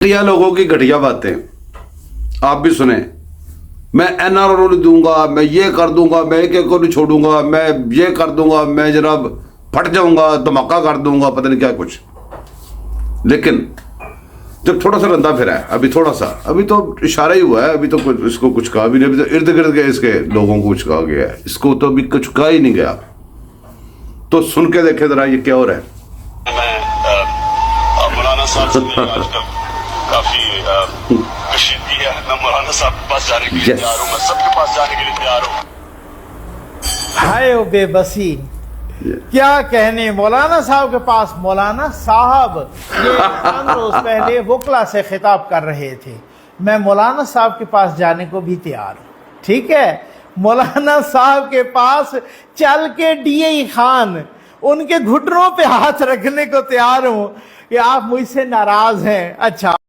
घटिया लोगों की घटिया बातें आप भी सुने। मैं एनआरओ नहीं दूंगा, मैं ये कर दूंगा, मैं एक को नहीं छोड़ूंगा, मैं ये कर दूंगा, मैं जनाब फट जाऊंगा, धमाका कर दूंगा, पता नहीं क्या कुछ। लेकिन जब थोड़ा सा रंदा फिरा है, अभी थोड़ा सा, अभी तो इशारा ही हुआ है, अभी तो कुछ इसको कुछ कहा भी नहीं, अभी तो इर्द गिर्द के इसके लोगों को कुछ कहा गया है, इसको तो अभी कुछ कहा ही नहीं गया। तो सुन के देखे जरा ये क्या हो रहा है। मैं मौलाना साहब से आजकल काफी कशीदगी है। मैं मौलाना साहब के पास जाने के लिए तैयार हूँ, मैं सबके पास जाने के लिए तैयार हूँ। हाय ओ बेबसी, क्या कहने मौलाना साहब के पास। मौलाना साहब ये चंद रोज पहले वकला से खिताब कर रहे थे। मैं मौलाना साहब के पास जाने को भी तैयार हूँ, ठीक है। मौलाना साहब के पास चल के डीए खान उनके घुटनों पे हाथ रखने को तैयार हूँ कि आप मुझसे नाराज हैं। अच्छा।